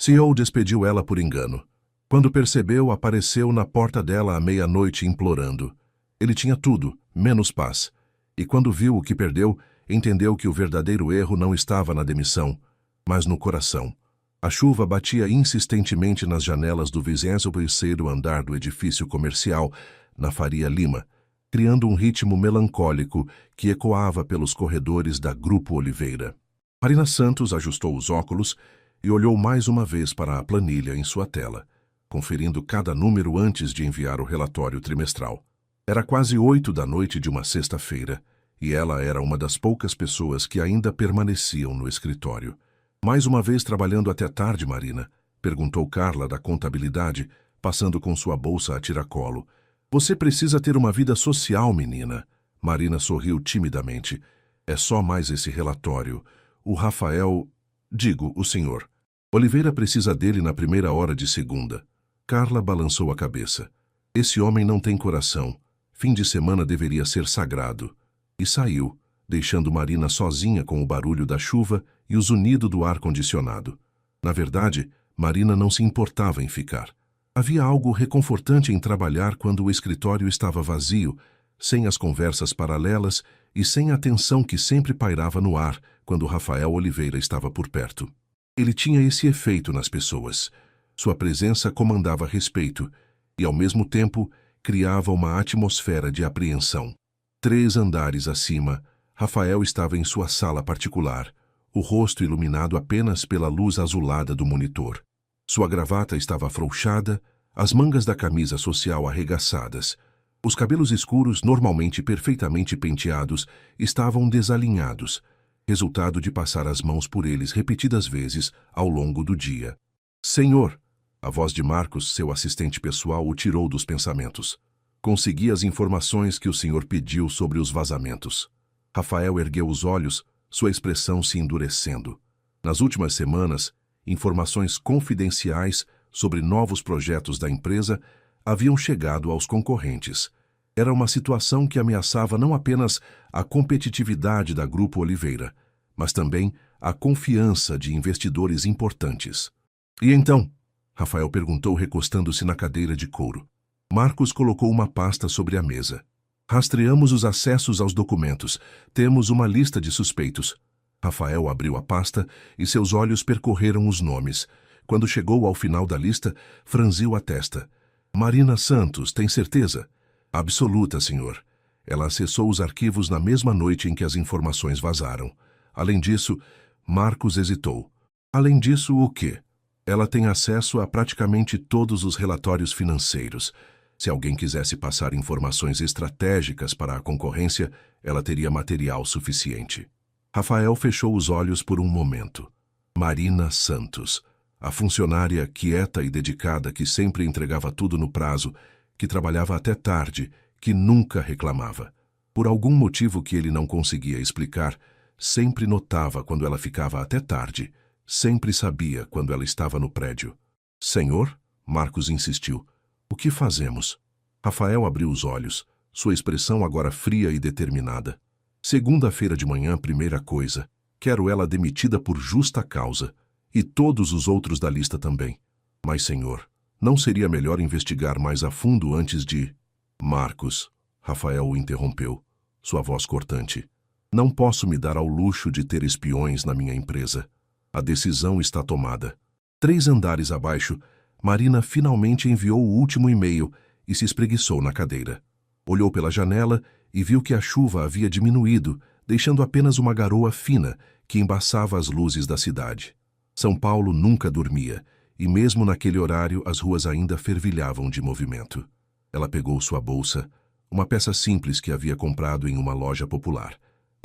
CEO despediu ela por engano. Quando percebeu, apareceu na porta dela à meia-noite implorando. Ele tinha tudo, menos paz. E quando viu o que perdeu, entendeu que o verdadeiro erro não estava na demissão, mas no coração. A chuva batia insistentemente nas janelas do 23º andar do edifício comercial, na Faria Lima, criando um ritmo melancólico que ecoava pelos corredores da Grupo Oliveira. Marina Santos ajustou os óculos e olhou mais uma vez para a planilha em sua tela, conferindo cada número antes de enviar o relatório trimestral. Era quase 8 da noite de uma sexta-feira, e ela era uma das poucas pessoas que ainda permaneciam no escritório. Mais uma vez trabalhando até tarde, Marina? Perguntou Carla da contabilidade, passando com sua bolsa a tiracolo. Você precisa ter uma vida social, menina. Marina sorriu timidamente. É só mais esse relatório. O Rafael... Digo, o senhor. Oliveira precisa dele na primeira hora de segunda. Carla balançou a cabeça. Esse homem não tem coração. Fim de semana deveria ser sagrado. E saiu, deixando Marina sozinha com o barulho da chuva e o zunido do ar-condicionado. Na verdade, Marina não se importava em ficar. Havia algo reconfortante em trabalhar quando o escritório estava vazio, sem as conversas paralelas e sem a tensão que sempre pairava no ar quando Rafael Oliveira estava por perto. Ele tinha esse efeito nas pessoas. Sua presença comandava respeito e, ao mesmo tempo, criava uma atmosfera de apreensão. 3 andares acima, Rafael estava em sua sala particular, o rosto iluminado apenas pela luz azulada do monitor. Sua gravata estava afrouxada, as mangas da camisa social arregaçadas. Os cabelos escuros, normalmente perfeitamente penteados, estavam desalinhados, resultado de passar as mãos por eles repetidas vezes ao longo do dia. Senhor! A voz de Marcos, seu assistente pessoal, o tirou dos pensamentos. Consegui as informações que o senhor pediu sobre os vazamentos. Rafael ergueu os olhos, sua expressão se endurecendo. Nas últimas semanas, informações confidenciais sobre novos projetos da empresa haviam chegado aos concorrentes. Era uma situação que ameaçava não apenas a competitividade da Grupo Oliveira, mas também a confiança de investidores importantes. E então? Rafael perguntou, recostando-se na cadeira de couro. Marcos colocou uma pasta sobre a mesa. Rastreamos os acessos aos documentos. Temos uma lista de suspeitos. Rafael abriu a pasta e seus olhos percorreram os nomes. Quando chegou ao final da lista, franziu a testa. Marina Santos, tem certeza? Absoluta, senhor. Ela acessou os arquivos na mesma noite em que as informações vazaram. Além disso, Marcos hesitou. Além disso, o quê? Ela tem acesso a praticamente todos os relatórios financeiros. Se alguém quisesse passar informações estratégicas para a concorrência, ela teria material suficiente. Rafael fechou os olhos por um momento. Marina Santos, a funcionária quieta e dedicada que sempre entregava tudo no prazo, que trabalhava até tarde, que nunca reclamava. Por algum motivo que ele não conseguia explicar, sempre notava quando ela ficava até tarde, sempre sabia quando ela estava no prédio. Senhor? Marcos insistiu. O que fazemos? Rafael abriu os olhos, sua expressão agora fria e determinada. Segunda-feira de manhã, primeira coisa. Quero ela demitida por justa causa. E todos os outros da lista também. Mas, senhor, não seria melhor investigar mais a fundo antes de... Marcos, Rafael o interrompeu, sua voz cortante. Não posso me dar ao luxo de ter espiões na minha empresa. A decisão está tomada. 3 andares abaixo, Marina finalmente enviou o último e-mail e se espreguiçou na cadeira. Olhou pela janela e viu que a chuva havia diminuído, deixando apenas uma garoa fina que embaçava as luzes da cidade. São Paulo nunca dormia, e mesmo naquele horário as ruas ainda fervilhavam de movimento. Ela pegou sua bolsa, uma peça simples que havia comprado em uma loja popular,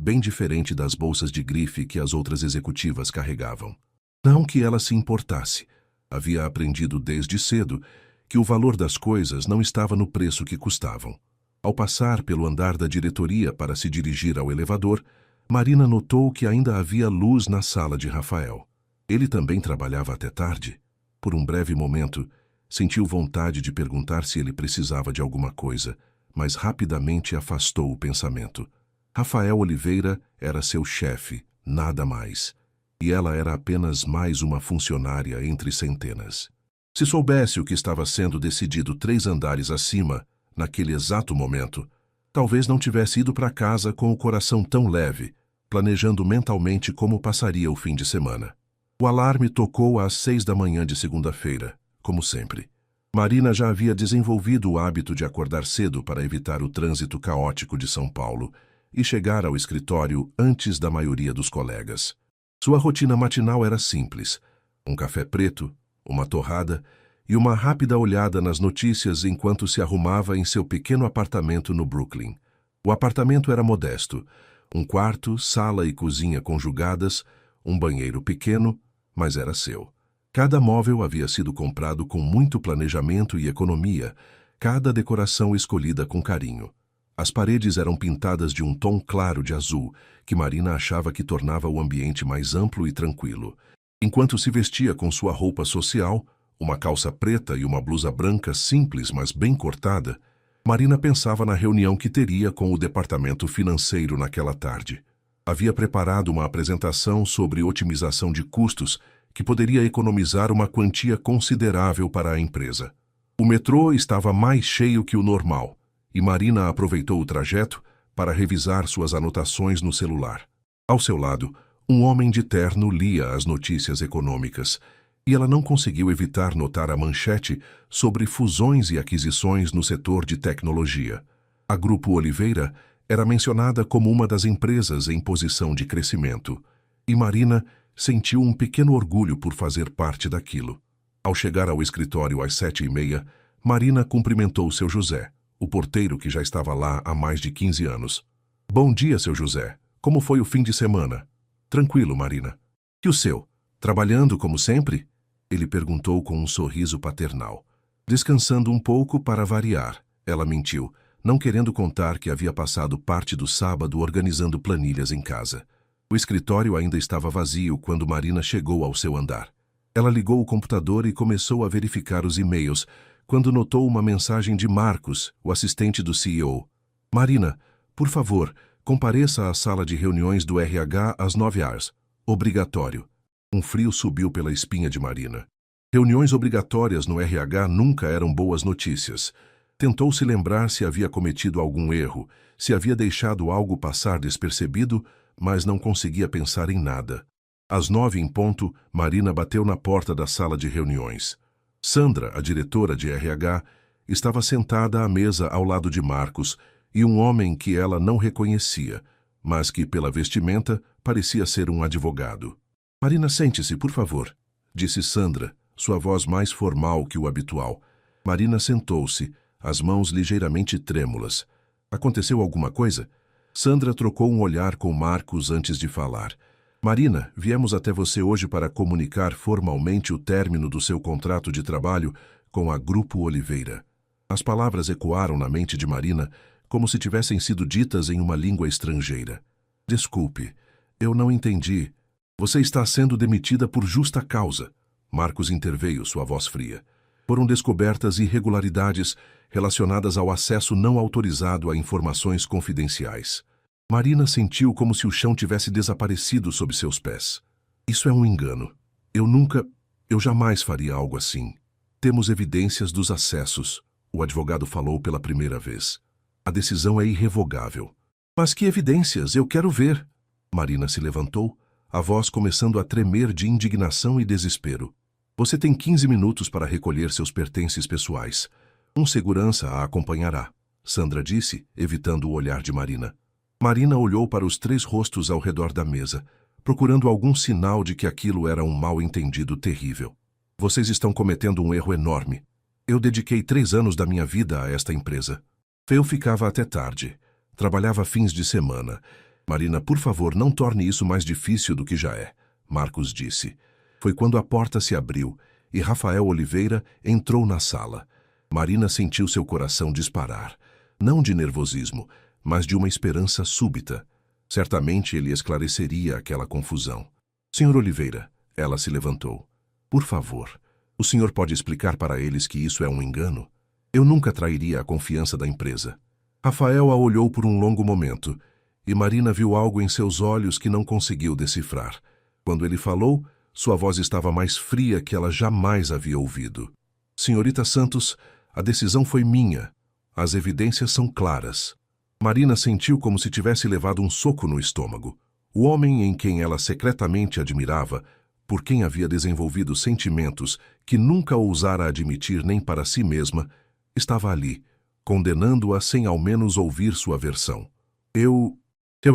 bem diferente das bolsas de grife que as outras executivas carregavam. Não que ela se importasse. Havia aprendido desde cedo que o valor das coisas não estava no preço que custavam. Ao passar pelo andar da diretoria para se dirigir ao elevador, Marina notou que ainda havia luz na sala de Rafael. Ele também trabalhava até tarde. Por um breve momento, sentiu vontade de perguntar se ele precisava de alguma coisa, mas rapidamente afastou o pensamento. Rafael Oliveira era seu chefe, nada mais. e ela era apenas mais uma funcionária entre centenas. Se soubesse o que estava sendo decidido 3 andares acima, naquele exato momento, talvez não tivesse ido para casa com o coração tão leve, planejando mentalmente como passaria o fim de semana. O alarme tocou às 6 da manhã de segunda-feira, como sempre. Marina já havia desenvolvido o hábito de acordar cedo para evitar o trânsito caótico de São Paulo e chegar ao escritório antes da maioria dos colegas. Sua rotina matinal era simples: um café preto, uma torrada e uma rápida olhada nas notícias enquanto se arrumava em seu pequeno apartamento no Brooklyn. O apartamento era modesto: um quarto, sala e cozinha conjugadas, um banheiro pequeno, mas era seu. Cada móvel havia sido comprado com muito planejamento e economia, cada decoração escolhida com carinho. As paredes eram pintadas de um tom claro de azul, que Marina achava que tornava o ambiente mais amplo e tranquilo. Enquanto se vestia com sua roupa social, uma calça preta e uma blusa branca simples, mas bem cortada, Marina pensava na reunião que teria com o departamento financeiro naquela tarde. Havia preparado uma apresentação sobre otimização de custos que poderia economizar uma quantia considerável para a empresa. O metrô estava mais cheio que o normal, e Marina aproveitou o trajeto para revisar suas anotações no celular. Ao seu lado, um homem de terno lia as notícias econômicas, e ela não conseguiu evitar notar a manchete sobre fusões e aquisições no setor de tecnologia. A Grupo Oliveira era mencionada como uma das empresas em posição de crescimento, e Marina sentiu um pequeno orgulho por fazer parte daquilo. Ao chegar ao escritório às 7h30, Marina cumprimentou seu José, o porteiro que já estava lá há mais de 15 anos. "Bom dia, seu José. Como foi o fim de semana?" "Tranquilo, Marina." "E o seu? Trabalhando como sempre?" Ele perguntou com um sorriso paternal. "Descansando um pouco para variar." Ela mentiu, não querendo contar que havia passado parte do sábado organizando planilhas em casa. O escritório ainda estava vazio quando Marina chegou ao seu andar. Ela ligou o computador e começou a verificar os e-mails, quando notou uma mensagem de Marcos, o assistente do CEO. "Marina, por favor, compareça à sala de reuniões do RH às 9h. Obrigatório." Um frio subiu pela espinha de Marina. Reuniões obrigatórias no RH nunca eram boas notícias. Tentou se lembrar se havia cometido algum erro, se havia deixado algo passar despercebido, mas não conseguia pensar em nada. Às 9h em ponto, Marina bateu na porta da sala de reuniões. Sandra, a diretora de RH, estava sentada à mesa ao lado de Marcos e um homem que ela não reconhecia, mas que, pela vestimenta, parecia ser um advogado. "Marina, sente-se, por favor", disse Sandra, sua voz mais formal que o habitual. Marina sentou-se, as mãos ligeiramente trêmulas. "Aconteceu alguma coisa?" Sandra trocou um olhar com Marcos antes de falar. "Marina, viemos até você hoje para comunicar formalmente o término do seu contrato de trabalho com a Grupo Oliveira." As palavras ecoaram na mente de Marina como se tivessem sido ditas em uma língua estrangeira. "Desculpe, eu não entendi." "Você está sendo demitida por justa causa." Marcos interveio, sua voz fria. "Foram descobertas irregularidades relacionadas ao acesso não autorizado a informações confidenciais." Marina sentiu como se o chão tivesse desaparecido sob seus pés. "Isso é um engano. Eu jamais faria algo assim." "Temos evidências dos acessos." O advogado falou pela primeira vez. "A decisão é irrevogável." "Mas que evidências? Eu quero ver." Marina se levantou, a voz começando a tremer de indignação e desespero. "Você tem 15 minutos para recolher seus pertences pessoais. Um segurança a acompanhará", Sandra disse, evitando o olhar de Marina. Marina olhou para os 3 rostos ao redor da mesa, procurando algum sinal de que aquilo era um mal-entendido terrível. "Vocês estão cometendo um erro enorme. Eu dediquei 3 anos da minha vida a esta empresa. Eu ficava até tarde. Trabalhava fins de semana." "Marina, por favor, não torne isso mais difícil do que já é", Marcos disse. Foi quando a porta se abriu e Rafael Oliveira entrou na sala. Marina sentiu seu coração disparar, não de nervosismo, mas de uma esperança súbita. Certamente ele esclareceria aquela confusão. "Senhor Oliveira", ela se levantou. "Por favor, o senhor pode explicar para eles que isso é um engano? Eu nunca trairia a confiança da empresa." Rafael a olhou por um longo momento, e Marina viu algo em seus olhos que não conseguiu decifrar. Quando ele falou, sua voz estava mais fria que ela jamais havia ouvido. Senhorita Santos, a decisão foi minha. As evidências são claras. Marina sentiu como se tivesse levado um soco no estômago. O homem em quem ela secretamente admirava, por quem havia desenvolvido sentimentos que nunca ousara admitir nem para si mesma, estava ali, condenando-a sem ao menos ouvir sua versão. Eu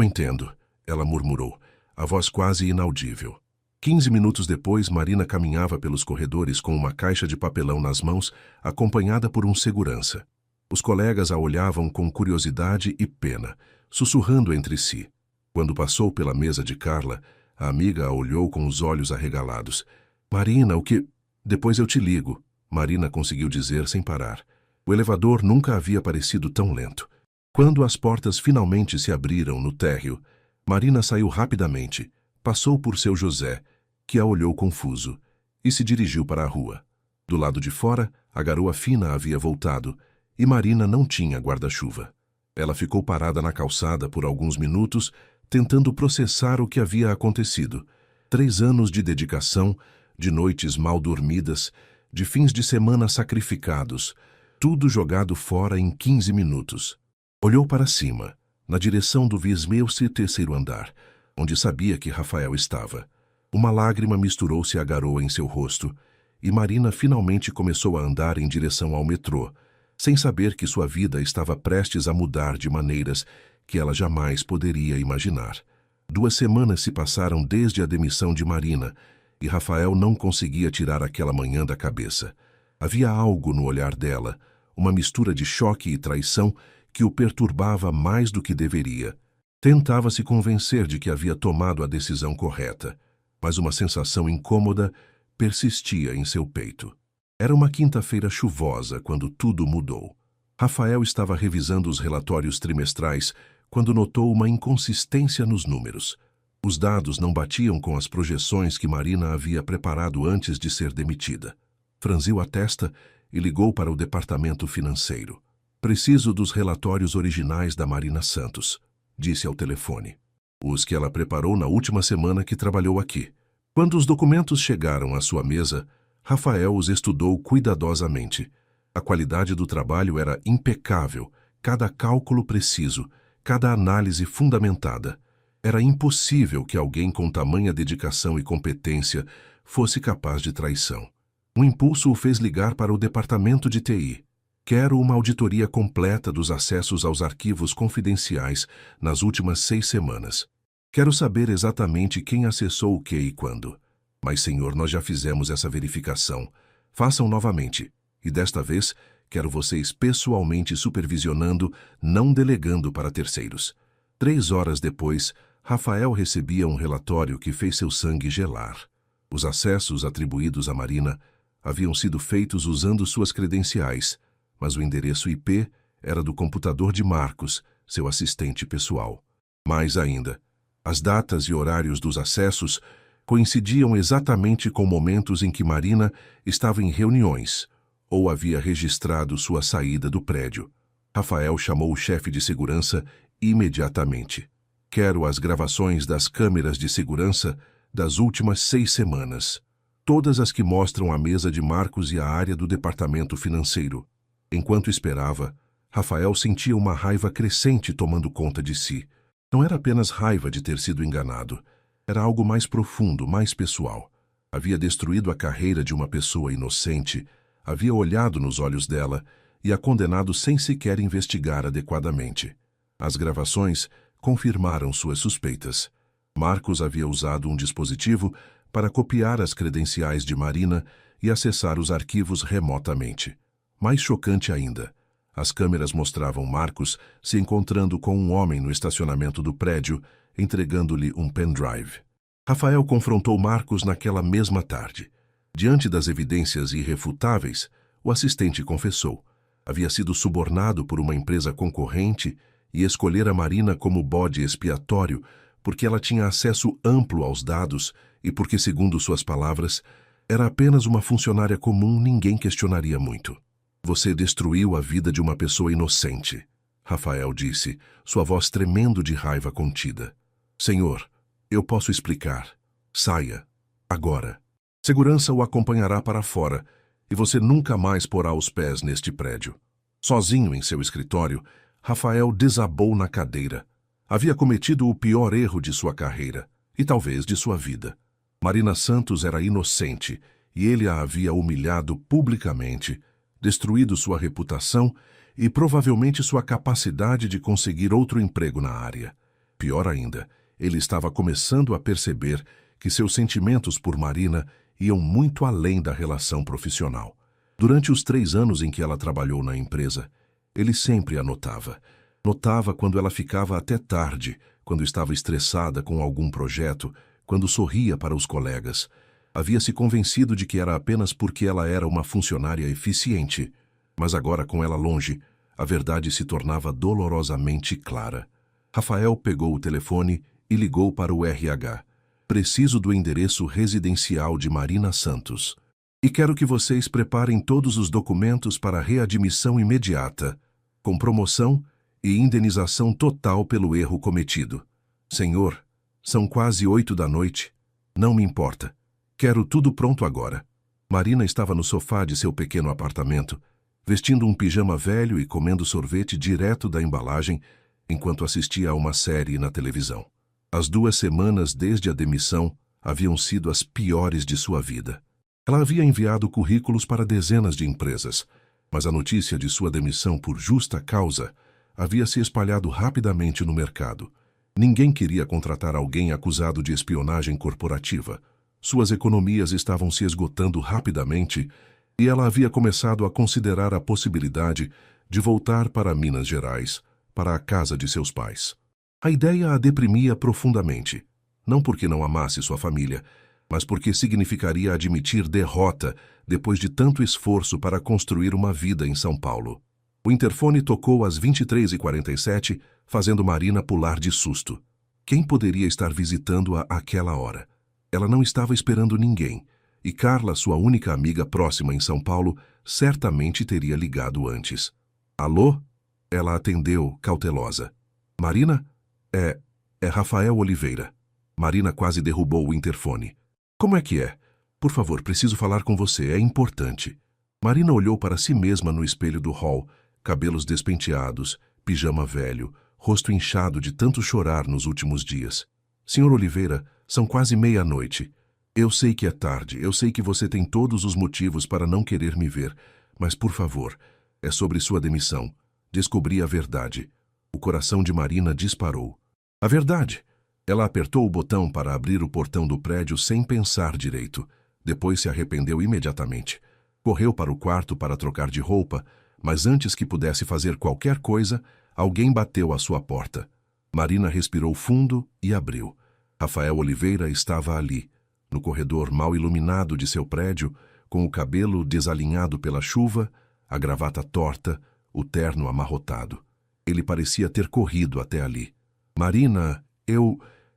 entendo, ela murmurou, a voz quase inaudível. 15 minutos depois, Marina caminhava pelos corredores com uma caixa de papelão nas mãos, acompanhada por um segurança. Os colegas a olhavam com curiosidade e pena, sussurrando entre si. Quando passou pela mesa de Carla, a amiga a olhou com os olhos arregalados. Marina, o que... Depois eu te ligo, Marina conseguiu dizer sem parar. O elevador nunca havia parecido tão lento. Quando as portas finalmente se abriram no térreo, Marina saiu rapidamente, passou por seu José, que a olhou confuso, e se dirigiu para a rua. Do lado de fora, a garoa fina havia voltado, e Marina não tinha guarda-chuva. Ela ficou parada na calçada por alguns minutos, tentando processar o que havia acontecido. 3 anos de dedicação, de noites mal dormidas, de fins de semana sacrificados, tudo jogado fora em 15 minutos. Olhou para cima, na direção do 23º andar, onde sabia que Rafael estava. Uma lágrima misturou-se à garoa em seu rosto, e Marina finalmente começou a andar em direção ao metrô, sem saber que sua vida estava prestes a mudar de maneiras que ela jamais poderia imaginar. 2 semanas se passaram desde a demissão de Marina, e Rafael não conseguia tirar aquela manhã da cabeça. Havia algo no olhar dela, uma mistura de choque e traição que o perturbava mais do que deveria. Tentava se convencer de que havia tomado a decisão correta, mas uma sensação incômoda persistia em seu peito. Era uma quinta-feira chuvosa quando tudo mudou. Rafael estava revisando os relatórios trimestrais quando notou uma inconsistência nos números. Os dados não batiam com as projeções que Marina havia preparado antes de ser demitida. Franziu a testa e ligou para o departamento financeiro. Preciso dos relatórios originais da Marina Santos, disse ao telefone. Os que ela preparou na última semana que trabalhou aqui. Quando os documentos chegaram à sua mesa, Rafael os estudou cuidadosamente. A qualidade do trabalho era impecável, cada cálculo preciso, cada análise fundamentada. Era impossível que alguém com tamanha dedicação e competência fosse capaz de traição. Um impulso o fez ligar para o departamento de TI. Quero uma auditoria completa dos acessos aos arquivos confidenciais nas últimas 6 semanas. Quero saber exatamente quem acessou o que e quando. Mas, senhor, nós já fizemos essa verificação. Façam novamente. E desta vez, quero vocês pessoalmente supervisionando, não delegando para terceiros. 3 horas depois, Rafael recebia um relatório que fez seu sangue gelar. Os acessos atribuídos a Marina haviam sido feitos usando suas credenciais, mas o endereço IP era do computador de Marcos, seu assistente pessoal. Mais ainda, as datas e horários dos acessos coincidiam exatamente com momentos em que Marina estava em reuniões ou havia registrado sua saída do prédio. Rafael chamou o chefe de segurança imediatamente. Quero as gravações das câmeras de segurança das últimas 6 semanas. Todas as que mostram a mesa de Marcos e a área do departamento financeiro. Enquanto esperava, Rafael sentia uma raiva crescente tomando conta de si. Não era apenas raiva de ter sido enganado. Era algo mais profundo, mais pessoal. Havia destruído a carreira de uma pessoa inocente, havia olhado nos olhos dela e a condenado sem sequer investigar adequadamente. As gravações confirmaram suas suspeitas. Marcos havia usado um dispositivo para copiar as credenciais de Marina e acessar os arquivos remotamente. Mais chocante ainda, as câmeras mostravam Marcos se encontrando com um homem no estacionamento do prédio, entregando-lhe um pendrive. Rafael confrontou Marcos naquela mesma tarde. Diante das evidências irrefutáveis, o assistente confessou. Havia sido subornado por uma empresa concorrente e escolhera Marina como bode expiatório porque ela tinha acesso amplo aos dados e porque, segundo suas palavras, era apenas uma funcionária comum, ninguém questionaria muito. Você destruiu a vida de uma pessoa inocente, Rafael disse, sua voz tremendo de raiva contida. Senhor, eu posso explicar. Saia. Agora. Segurança o acompanhará para fora e você nunca mais porá os pés neste prédio. Sozinho em seu escritório, Rafael desabou na cadeira. Havia cometido o pior erro de sua carreira e talvez de sua vida. Marina Santos era inocente e ele a havia humilhado publicamente, destruído sua reputação e provavelmente sua capacidade de conseguir outro emprego na área. Pior ainda, ele estava começando a perceber que seus sentimentos por Marina iam muito além da relação profissional. Durante os 3 anos em que ela trabalhou na empresa, ele sempre a notava. Notava quando ela ficava até tarde, quando estava estressada com algum projeto, quando sorria para os colegas. Havia se convencido de que era apenas porque ela era uma funcionária eficiente. Mas agora, com ela longe, a verdade se tornava dolorosamente clara. Rafael pegou o telefone e ligou para o RH. Preciso do endereço residencial de Marina Santos. E quero que vocês preparem todos os documentos para readmissão imediata, com promoção e indenização total pelo erro cometido. Senhor, são quase 8 da noite. Não me importa. Quero tudo pronto agora. Marina estava no sofá de seu pequeno apartamento, vestindo um pijama velho e comendo sorvete direto da embalagem, enquanto assistia a uma série na televisão. As 2 semanas desde a demissão haviam sido as piores de sua vida. Ela havia enviado currículos para dezenas de empresas, mas a notícia de sua demissão por justa causa havia se espalhado rapidamente no mercado. Ninguém queria contratar alguém acusado de espionagem corporativa. Suas economias estavam se esgotando rapidamente e ela havia começado a considerar a possibilidade de voltar para Minas Gerais, para a casa de seus pais. A ideia a deprimia profundamente, não porque não amasse sua família, mas porque significaria admitir derrota depois de tanto esforço para construir uma vida em São Paulo. O interfone tocou às 23h47, fazendo Marina pular de susto. Quem poderia estar visitando-a àquela hora? Ela não estava esperando ninguém, e Carla, sua única amiga próxima em São Paulo, certamente teria ligado antes. Alô? Ela atendeu, cautelosa. Marina? É Rafael Oliveira. Marina quase derrubou o interfone. Como é que é? Por favor, preciso falar com você, é importante. Marina olhou para si mesma no espelho do hall, cabelos despenteados, pijama velho, rosto inchado de tanto chorar nos últimos dias. Senhor Oliveira, são quase meia-noite. Eu sei que é tarde, eu sei que você tem todos os motivos para não querer me ver, mas por favor, é sobre sua demissão. Descobri a verdade. O coração de Marina disparou. A verdade! Ela apertou o botão para abrir o portão do prédio sem pensar direito. Depois se arrependeu imediatamente. Correu para o quarto para trocar de roupa, mas antes que pudesse fazer qualquer coisa, alguém bateu à sua porta. Marina respirou fundo e abriu. Rafael Oliveira estava ali, no corredor mal iluminado de seu prédio, com o cabelo desalinhado pela chuva, a gravata torta, o terno amarrotado. Ele parecia ter corrido até ali. Marina,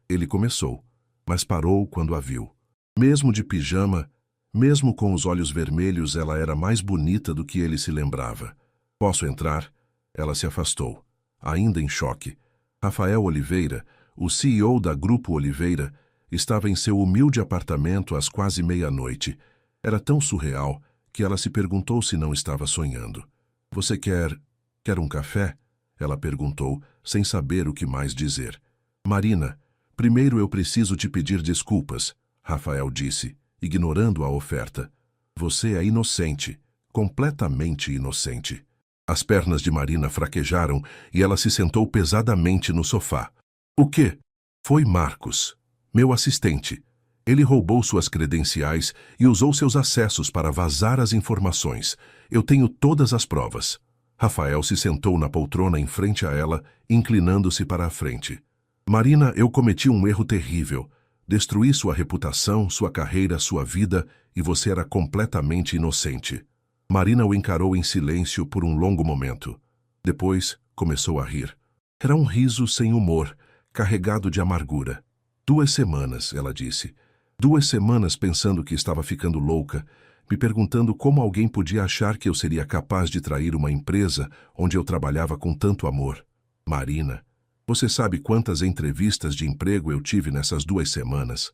Ele começou, mas parou quando a viu. Mesmo de pijama, mesmo com os olhos vermelhos, ela era mais bonita do que ele se lembrava. Posso entrar? Ela se afastou, ainda em choque. Rafael Oliveira, o CEO da Grupo Oliveira, estava em seu humilde apartamento às quase meia-noite. Era tão surreal que ela se perguntou se não estava sonhando. Você quer um café? Ela perguntou, sem saber o que mais dizer. Marina, primeiro eu preciso te pedir desculpas, Rafael disse, ignorando a oferta. Você é inocente, completamente inocente. As pernas de Marina fraquejaram e ela se sentou pesadamente no sofá. O quê? Foi Marcos, meu assistente. Ele roubou suas credenciais e usou seus acessos para vazar as informações. Eu tenho todas as provas. Rafael se sentou na poltrona em frente a ela, inclinando-se para a frente. Marina, eu cometi um erro terrível. Destruí sua reputação, sua carreira, sua vida, e você era completamente inocente. Marina o encarou em silêncio por um longo momento. Depois, começou a rir. Era um riso sem humor, carregado de amargura. 2 semanas, ela disse. 2 semanas pensando que estava ficando louca, me perguntando como alguém podia achar que eu seria capaz de trair uma empresa onde eu trabalhava com tanto amor. Marina, você sabe quantas entrevistas de emprego eu tive nessas 2 semanas?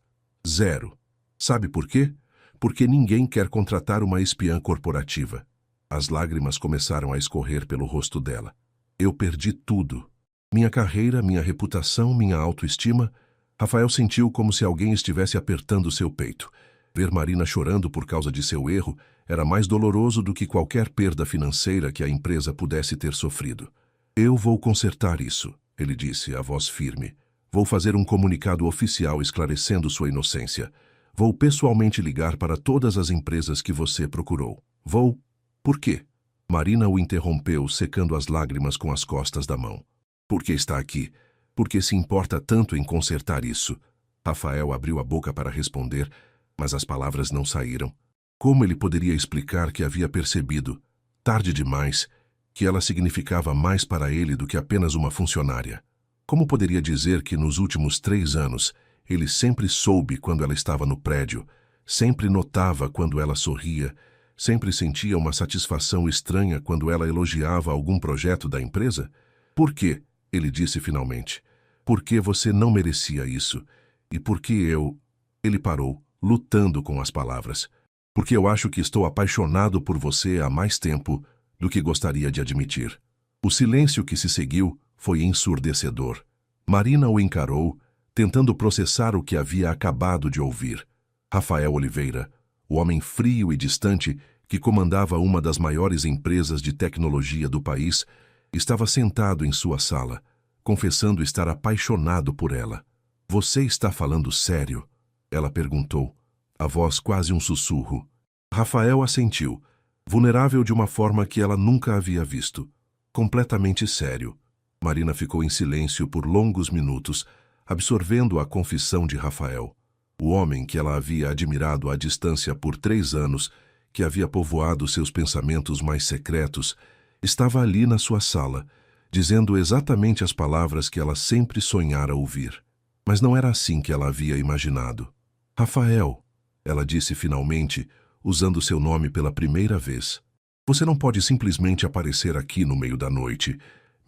Zero. Sabe por quê? Porque ninguém quer contratar uma espiã corporativa. As lágrimas começaram a escorrer pelo rosto dela. Eu perdi tudo. Minha carreira, minha reputação, minha autoestima. Rafael sentiu como se alguém estivesse apertando seu peito. Ver Marina chorando por causa de seu erro era mais doloroso do que qualquer perda financeira que a empresa pudesse ter sofrido. Eu vou consertar isso, ele disse, a voz firme. Vou fazer um comunicado oficial esclarecendo sua inocência. Vou pessoalmente ligar para todas as empresas que você procurou. Vou... Por quê? Marina o interrompeu, secando as lágrimas com as costas da mão. Porque está aqui? Porque se importa tanto em consertar isso? Rafael abriu a boca para responder, mas as palavras não saíram. Como ele poderia explicar que havia percebido, tarde demais, que ela significava mais para ele do que apenas uma funcionária? Como poderia dizer que nos últimos 3 anos ele sempre soube quando ela estava no prédio, sempre notava quando ela sorria, sempre sentia uma satisfação estranha quando ela elogiava algum projeto da empresa? Por quê? Ele disse finalmente. Por que você não merecia isso? E por que eu... Ele parou, lutando com as palavras. Porque eu acho que estou apaixonado por você há mais tempo do que gostaria de admitir. O silêncio que se seguiu foi ensurdecedor. Marina o encarou, tentando processar o que havia acabado de ouvir. Rafael Oliveira, o homem frio e distante que comandava uma das maiores empresas de tecnologia do país, estava sentado em sua sala, confessando estar apaixonado por ela. Você está falando sério? Ela perguntou, a voz quase um sussurro. Rafael assentiu, vulnerável de uma forma que ela nunca havia visto. Completamente sério. Marina ficou em silêncio por longos minutos, absorvendo a confissão de Rafael. O homem que ela havia admirado à distância por 3 anos, que havia povoado seus pensamentos mais secretos, estava ali na sua sala, dizendo exatamente as palavras que ela sempre sonhara ouvir. Mas não era assim que ela havia imaginado. Rafael, ela disse finalmente, usando seu nome pela primeira vez. Você não pode simplesmente aparecer aqui no meio da noite,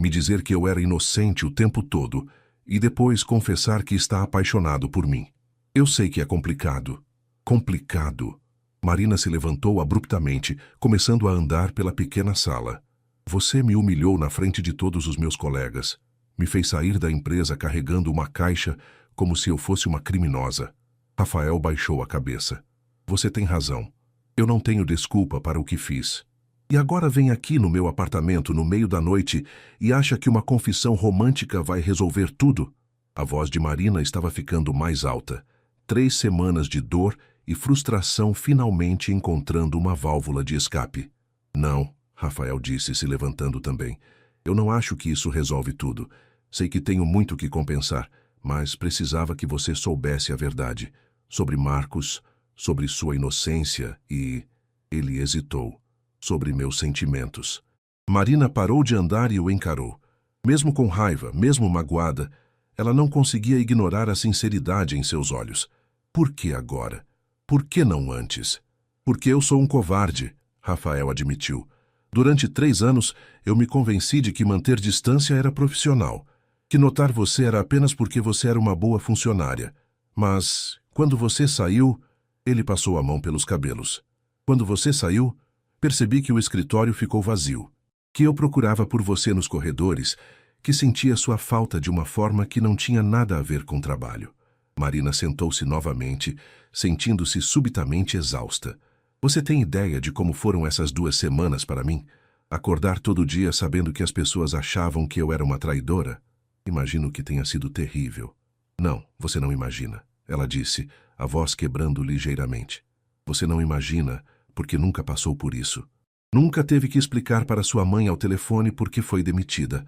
me dizer que eu era inocente o tempo todo e depois confessar que está apaixonado por mim. Eu sei que é complicado. Complicado. Marina se levantou abruptamente, começando a andar pela pequena sala. Você me humilhou na frente de todos os meus colegas. Me fez sair da empresa carregando uma caixa como se eu fosse uma criminosa. Rafael baixou a cabeça. Você tem razão. Eu não tenho desculpa para o que fiz. E agora vem aqui no meu apartamento no meio da noite e acha que uma confissão romântica vai resolver tudo? A voz de Marina estava ficando mais alta. 3 semanas de dor e frustração finalmente encontrando uma válvula de escape. Não, Rafael disse, se levantando também. Eu não acho que isso resolve tudo. Sei que tenho muito que compensar, mas precisava que você soubesse a verdade. Sobre Marcos, sobre sua inocência e... Ele hesitou. Sobre meus sentimentos. Marina parou de andar e o encarou. Mesmo com raiva, mesmo magoada, ela não conseguia ignorar a sinceridade em seus olhos. Por que agora? Por que não antes? Porque eu sou um covarde, Rafael admitiu. Durante 3 anos, eu me convenci de que manter distância era profissional, que notar você era apenas porque você era uma boa funcionária. Mas, quando você saiu, ele passou a mão pelos cabelos. Quando você saiu, percebi que o escritório ficou vazio, que eu procurava por você nos corredores, que sentia sua falta de uma forma que não tinha nada a ver com o trabalho. Marina sentou-se novamente, sentindo-se subitamente exausta. Você tem ideia de como foram essas 2 semanas para mim? Acordar todo dia sabendo que as pessoas achavam que eu era uma traidora? Imagino que tenha sido terrível. Não, você não imagina, ela disse, a voz quebrando ligeiramente. Você não imagina, porque nunca passou por isso. Nunca teve que explicar para sua mãe ao telefone por que foi demitida.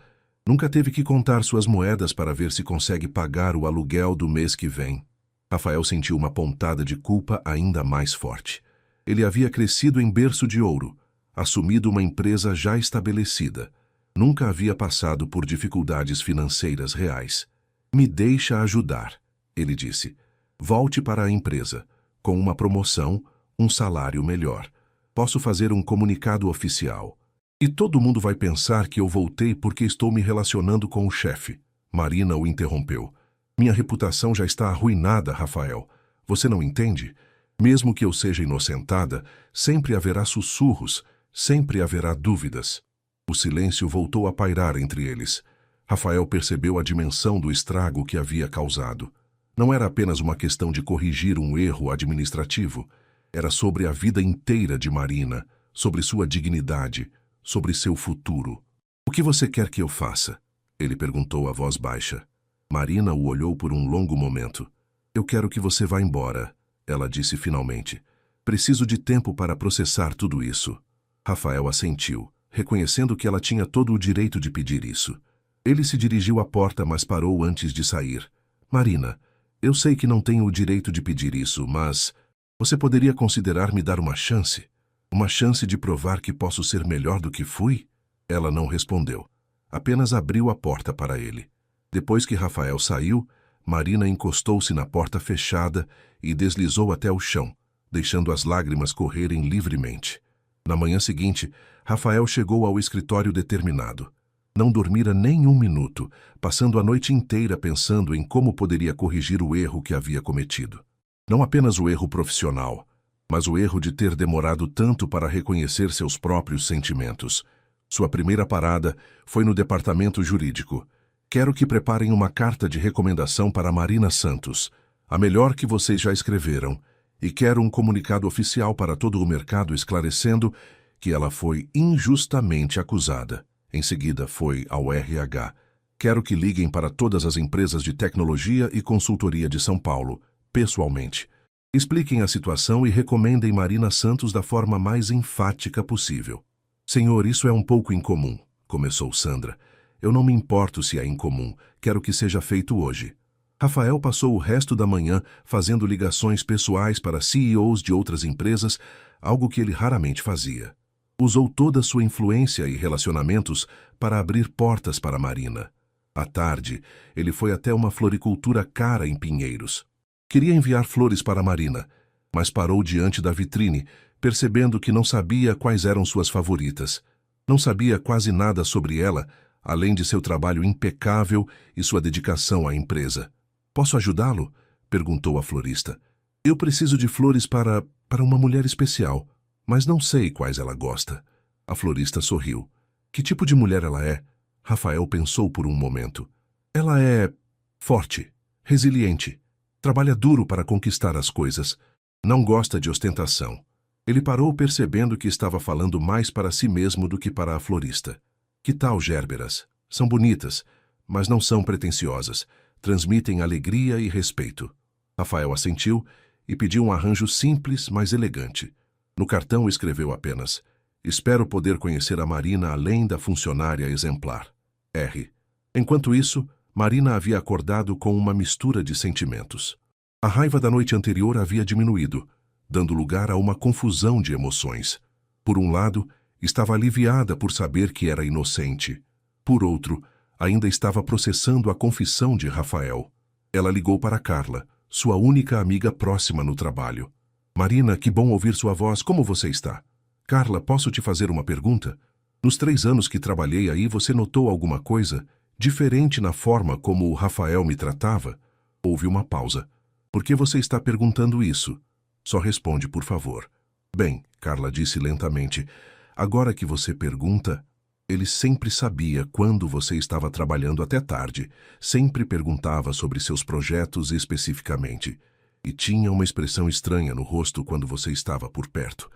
Nunca teve que contar suas moedas para ver se consegue pagar o aluguel do mês que vem. Rafael sentiu uma pontada de culpa ainda mais forte. Ele havia crescido em berço de ouro, assumido uma empresa já estabelecida. Nunca havia passado por dificuldades financeiras reais. Me deixa ajudar, ele disse. Volte para a empresa, com uma promoção, um salário melhor. Posso fazer um comunicado oficial. E todo mundo vai pensar que eu voltei porque estou me relacionando com o chefe. Marina o interrompeu. Minha reputação já está arruinada, Rafael. Você não entende? Mesmo que eu seja inocentada, sempre haverá sussurros, sempre haverá dúvidas. O silêncio voltou a pairar entre eles. Rafael percebeu a dimensão do estrago que havia causado. Não era apenas uma questão de corrigir um erro administrativo. Era sobre a vida inteira de Marina, sobre sua dignidade, sobre seu futuro. O que você quer que eu faça? Ele perguntou a voz baixa. Marina o olhou por um longo momento. Eu quero que você vá embora, ela disse finalmente. Preciso de tempo para processar tudo isso. Rafael assentiu, reconhecendo que ela tinha todo o direito de pedir isso. Ele se dirigiu à porta, mas parou antes de sair. Marina, eu sei que não tenho o direito de pedir isso, mas você poderia considerar me dar uma chance? Uma chance de provar que posso ser melhor do que fui? Ela não respondeu. Apenas abriu a porta para ele. Depois que Rafael saiu, Marina encostou-se na porta fechada e deslizou até o chão, deixando as lágrimas correrem livremente. Na manhã seguinte, Rafael chegou ao escritório determinado. Não dormira nem um minuto, passando a noite inteira pensando em como poderia corrigir o erro que havia cometido. Não apenas o erro profissional, mas o erro de ter demorado tanto para reconhecer seus próprios sentimentos. Sua primeira parada foi no departamento jurídico. Quero que preparem uma carta de recomendação para Marina Santos, a melhor que vocês já escreveram, e quero um comunicado oficial para todo o mercado esclarecendo que ela foi injustamente acusada. Em seguida foi ao RH. Quero que liguem para todas as empresas de tecnologia e consultoria de São Paulo, pessoalmente. Expliquem a situação e recomendem Marina Santos da forma mais enfática possível. Senhor, isso é um pouco incomum, começou Sandra. Eu não me importo se é incomum, quero que seja feito hoje. Rafael passou o resto da manhã fazendo ligações pessoais para CEOs de outras empresas, algo que ele raramente fazia. Usou toda sua influência e relacionamentos para abrir portas para Marina. À tarde, ele foi até uma floricultura cara em Pinheiros. Queria enviar flores para Marina, mas parou diante da vitrine, percebendo que não sabia quais eram suas favoritas. Não sabia quase nada sobre ela, além de seu trabalho impecável e sua dedicação à empresa. Posso ajudá-lo? Perguntou a florista. Eu preciso de flores para uma mulher especial, mas não sei quais ela gosta. A florista sorriu. Que tipo de mulher ela é? Rafael pensou por um momento. Ela é forte, resiliente, trabalha duro para conquistar as coisas. Não gosta de ostentação. Ele parou percebendo que estava falando mais para si mesmo do que para a florista. Que tal gérberas? São bonitas, mas não são pretensiosas. Transmitem alegria e respeito. Rafael assentiu e pediu um arranjo simples, mas elegante. No cartão escreveu apenas: espero poder conhecer a Marina além da funcionária exemplar. R. Enquanto isso, Marina havia acordado com uma mistura de sentimentos. A raiva da noite anterior havia diminuído, dando lugar a uma confusão de emoções. Por um lado, estava aliviada por saber que era inocente. Por outro, ainda estava processando a confissão de Rafael. Ela ligou para Carla, sua única amiga próxima no trabalho. Marina, que bom ouvir sua voz. Como você está? Carla, posso te fazer uma pergunta? Nos 3 anos que trabalhei aí, você notou alguma coisa diferente na forma como o Rafael me tratava? Houve uma pausa. Por que você está perguntando isso? Só responde, por favor. Bem, Carla disse lentamente, agora que você pergunta, ele sempre sabia quando você estava trabalhando até tarde, sempre perguntava sobre seus projetos especificamente, e tinha uma expressão estranha no rosto quando você estava por perto.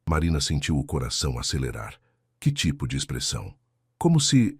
Marina sentiu o coração acelerar. Que tipo de expressão? Como se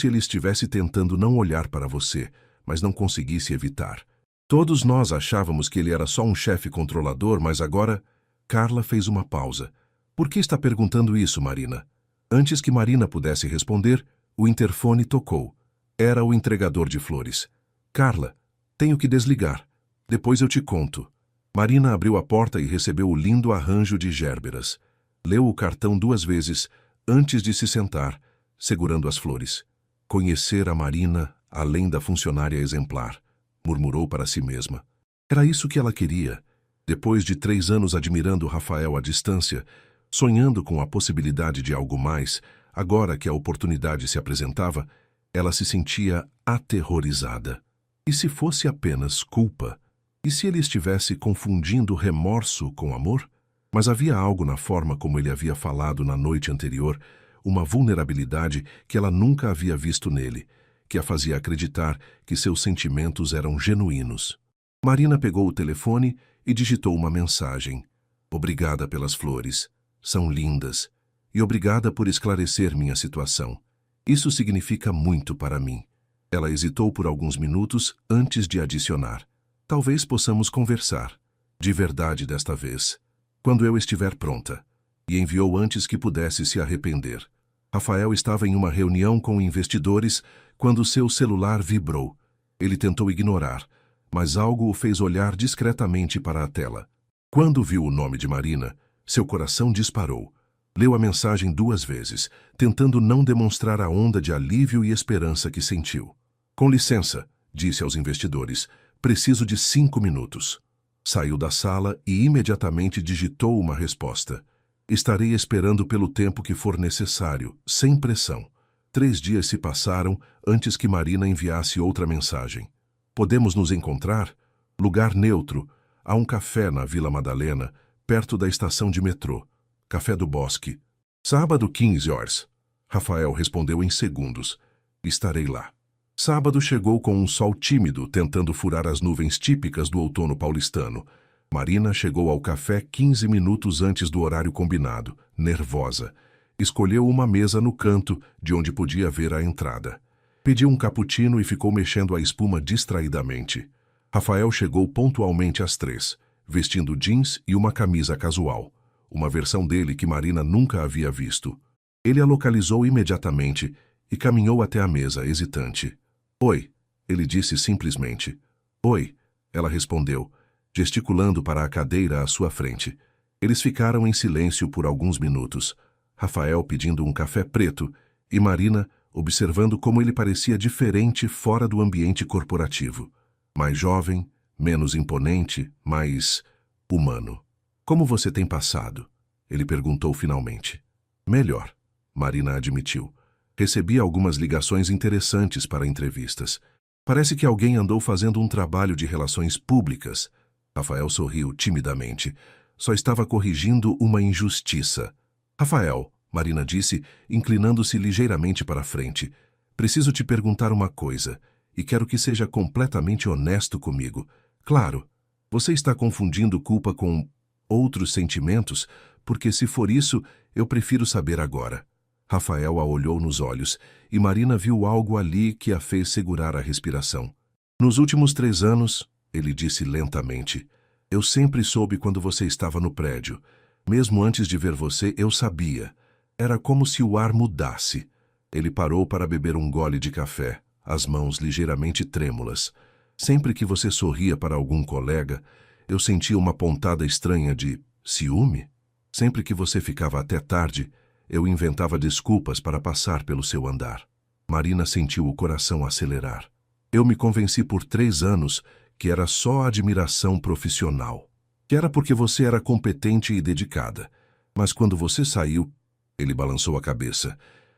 ele estivesse tentando não olhar para você, mas não conseguisse evitar. Todos nós achávamos que ele era só um chefe controlador, mas agora... Carla fez uma pausa. Por que está perguntando isso, Marina? Antes que Marina pudesse responder, o interfone tocou. Era o entregador de flores. Carla, tenho que desligar. Depois eu te conto. Marina abriu a porta e recebeu o lindo arranjo de gérberas. Leu o cartão 2 vezes, antes de se sentar, segurando as flores. Conhecer a Marina, além da funcionária exemplar, murmurou para si mesma. Era isso que ela queria. Depois de 3 anos admirando Rafael à distância, sonhando com a possibilidade de algo mais, agora que a oportunidade se apresentava, ela se sentia aterrorizada. E se fosse apenas culpa? E se ele estivesse confundindo remorso com amor? Mas havia algo na forma como ele havia falado na noite anterior, uma vulnerabilidade que ela nunca havia visto nele, que a fazia acreditar que seus sentimentos eram genuínos. Marina pegou o telefone e digitou uma mensagem. Obrigada pelas flores. São lindas. E obrigada por esclarecer minha situação. Isso significa muito para mim. Ela hesitou por alguns minutos antes de adicionar. Talvez possamos conversar. De verdade desta vez. Quando eu estiver pronta. E enviou antes que pudesse se arrepender. Rafael estava em uma reunião com investidores quando seu celular vibrou. Ele tentou ignorar, mas algo o fez olhar discretamente para a tela. Quando viu o nome de Marina, seu coração disparou. Leu a mensagem 2 vezes, tentando não demonstrar a onda de alívio e esperança que sentiu. Com licença, disse aos investidores, preciso de 5 minutos. Saiu da sala e imediatamente digitou uma resposta. Estarei esperando pelo tempo que for necessário, sem pressão. 3 dias se passaram antes que Marina enviasse outra mensagem. Podemos nos encontrar? Lugar neutro. Há um café na Vila Madalena, perto da estação de metrô. Café do Bosque. Sábado, 15 horas. Rafael respondeu em segundos. Estarei lá. Sábado chegou com um sol tímido, tentando furar as nuvens típicas do outono paulistano. Marina chegou ao café 15 minutos antes do horário combinado, nervosa. Escolheu uma mesa no canto, de onde podia ver a entrada. Pediu um cappuccino e ficou mexendo a espuma distraidamente. Rafael chegou pontualmente às 3, vestindo jeans e uma camisa casual, uma versão dele que Marina nunca havia visto. Ele a localizou imediatamente e caminhou até a mesa, hesitante. Oi, ele disse simplesmente. Oi, ela respondeu, gesticulando para a cadeira à sua frente. Eles ficaram em silêncio por alguns minutos, Rafael pedindo um café preto e Marina observando como ele parecia diferente fora do ambiente corporativo. Mais jovem, menos imponente, mais humano. Como você tem passado? Ele perguntou finalmente. Melhor, Marina admitiu. Recebi algumas ligações interessantes para entrevistas. Parece que alguém andou fazendo um trabalho de relações públicas. Rafael sorriu timidamente. Só estava corrigindo uma injustiça. Rafael, Marina disse, inclinando-se ligeiramente para a frente. Preciso te perguntar uma coisa, e quero que seja completamente honesto comigo. Claro, você está confundindo culpa com outros sentimentos, porque se for isso, eu prefiro saber agora. Rafael a olhou nos olhos, e Marina viu algo ali que a fez segurar a respiração. Nos últimos 3 anos, ele disse lentamente, eu sempre soube quando você estava no prédio. Mesmo antes de ver você, eu sabia. Era como se o ar mudasse. Ele parou para beber um gole de café, as mãos ligeiramente trêmulas. Sempre que você sorria para algum colega, eu sentia uma pontada estranha de ciúme. Sempre que você ficava até tarde, eu inventava desculpas para passar pelo seu andar. Marina sentiu o coração acelerar. Eu me convenci por 3 anos que era só admiração profissional. Que era porque você era competente e dedicada. Mas quando você saiu, ele balançou a cabeça.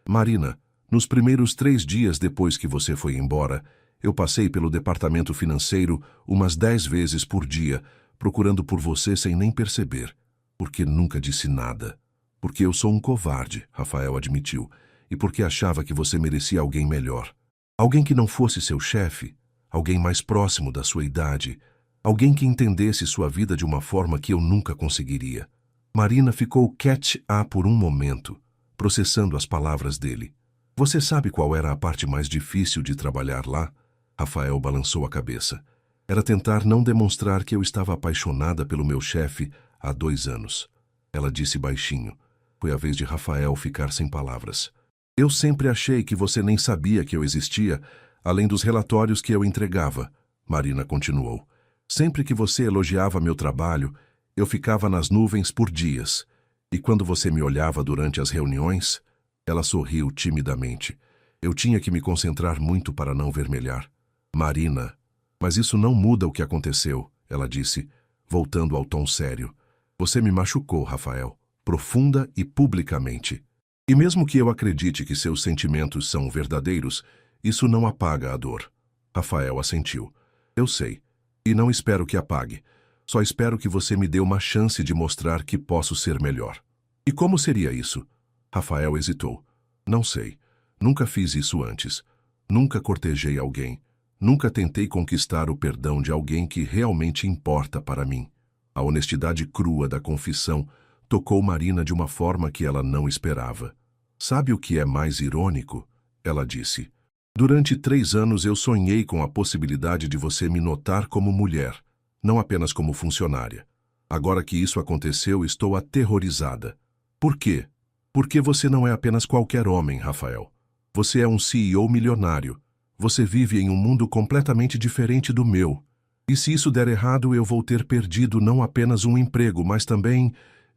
Marina, nos primeiros 3 dias depois que você foi embora, eu passei pelo departamento financeiro umas 10 vezes por dia, procurando por você sem nem perceber. Porque nunca disse nada. Porque eu sou um covarde, Rafael admitiu, e porque achava que você merecia alguém melhor. Alguém que não fosse seu chefe, alguém mais próximo da sua idade, alguém que entendesse sua vida de uma forma que eu nunca conseguiria. Marina ficou quieta por um momento, processando as palavras dele. Você sabe qual era a parte mais difícil de trabalhar lá? Rafael balançou a cabeça. Era tentar não demonstrar que eu estava apaixonada pelo meu chefe há 2 anos. Ela disse baixinho. Foi a vez de Rafael ficar sem palavras. Eu sempre achei que você nem sabia que eu existia, além dos relatórios que eu entregava, Marina continuou. Sempre que você elogiava meu trabalho, eu ficava nas nuvens por dias. E quando você me olhava durante as reuniões, ela sorriu timidamente. Eu tinha que me concentrar muito para não vermelhar. Marina, mas isso não muda o que aconteceu, ela disse, voltando ao tom sério. Você me machucou, Rafael. Profunda e publicamente. E mesmo que eu acredite que seus sentimentos são verdadeiros, isso não apaga a dor. Rafael assentiu. Eu sei. E não espero que apague. Só espero que você me dê uma chance de mostrar que posso ser melhor. E como seria isso? Rafael hesitou. Não sei. Nunca fiz isso antes. Nunca cortejei alguém. Nunca tentei conquistar o perdão de alguém que realmente importa para mim. A honestidade crua da confissão tocou Marina de uma forma que ela não esperava. Sabe o que é mais irônico? Ela disse. Durante 3 anos eu sonhei com a possibilidade de você me notar como mulher, não apenas como funcionária. Agora que isso aconteceu, estou aterrorizada. Por quê? Porque você não é apenas qualquer homem, Rafael. Você é um CEO milionário. Você vive em um mundo completamente diferente do meu. E se isso der errado, eu vou ter perdido não apenas um emprego, mas também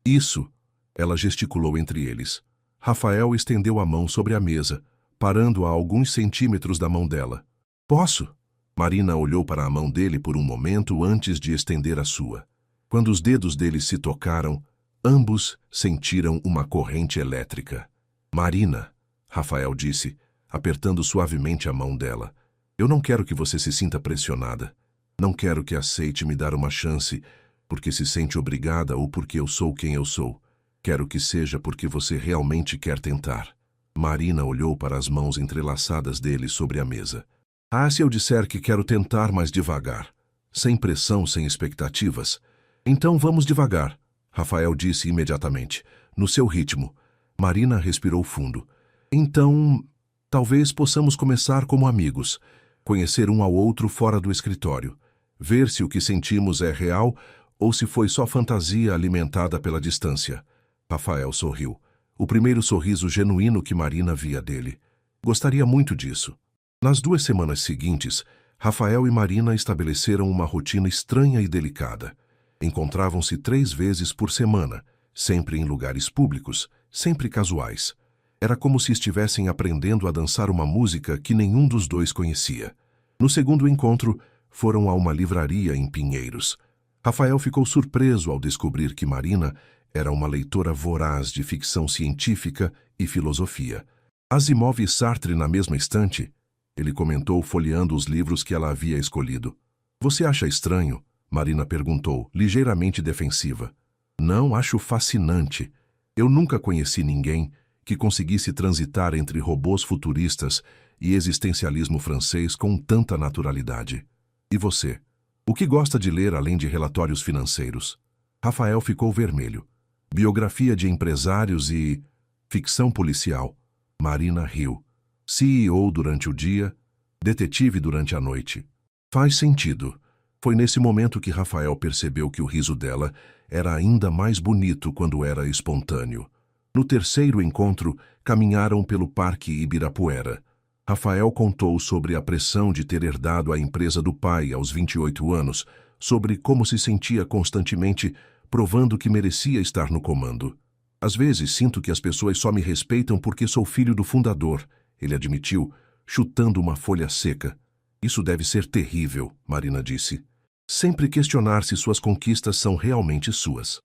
isso. Ela gesticulou entre eles. Rafael estendeu a mão sobre a mesa, parando a alguns centímetros da mão dela. Posso? Marina olhou para a mão dele por um momento antes de estender a sua. Quando os dedos deles se tocaram, ambos sentiram uma corrente elétrica. Marina, Rafael disse, apertando suavemente a mão dela. Eu não quero que você se sinta pressionada. Não quero que aceite me dar uma chance porque se sente obrigada ou porque eu sou quem eu sou. Quero que seja porque você realmente quer tentar. Marina olhou para as mãos entrelaçadas dele sobre a mesa. Ah, se eu disser que quero tentar mais devagar, sem pressão, sem expectativas. Então vamos devagar, Rafael disse imediatamente, no seu ritmo. Marina respirou fundo. Então, talvez possamos começar como amigos, conhecer um ao outro fora do escritório, ver se o que sentimos é real ou se foi só fantasia alimentada pela distância. Rafael sorriu. O primeiro sorriso genuíno que Marina via dele. Gostaria muito disso. Nas 2 semanas seguintes, Rafael e Marina estabeleceram uma rotina estranha e delicada. Encontravam-se 3 vezes por semana, sempre em lugares públicos, sempre casuais. Era como se estivessem aprendendo a dançar uma música que nenhum dos dois conhecia. No segundo encontro, foram a uma livraria em Pinheiros. Rafael ficou surpreso ao descobrir que Marina era uma leitora voraz de ficção científica e filosofia. Asimov e Sartre na mesma estante? Ele comentou folheando os livros que ela havia escolhido. Você acha estranho? Marina perguntou, ligeiramente defensiva. Não, acho fascinante. Eu nunca conheci ninguém que conseguisse transitar entre robôs futuristas e existencialismo francês com tanta naturalidade. E você? O que gosta de ler além de relatórios financeiros? Rafael ficou vermelho. Biografia de empresários e ficção policial. Marina riu. CEO durante o dia, detetive durante a noite. Faz sentido. Foi nesse momento que Rafael percebeu que o riso dela era ainda mais bonito quando era espontâneo. No terceiro encontro, caminharam pelo Parque Ibirapuera. Rafael contou sobre a pressão de ter herdado a empresa do pai aos 28 anos, sobre como se sentia constantemente provando que merecia estar no comando. Às vezes sinto que as pessoas só me respeitam porque sou filho do fundador, ele admitiu, chutando uma folha seca. Isso deve ser terrível, Marina disse. Sempre questionar se suas conquistas são realmente suas.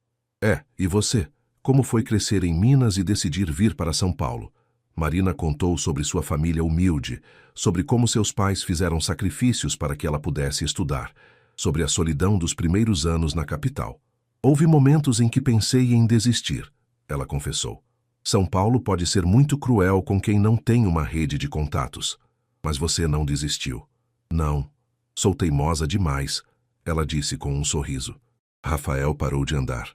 E você? Como foi crescer em Minas e decidir vir para São Paulo? Marina contou sobre sua família humilde, sobre como seus pais fizeram sacrifícios para que ela pudesse estudar, sobre a solidão dos primeiros anos na capital. Houve momentos em que pensei em desistir, ela confessou. São Paulo pode ser muito cruel com quem não tem uma rede de contatos. Mas você não desistiu. Não. Sou teimosa demais, ela disse com um sorriso. Rafael parou de andar.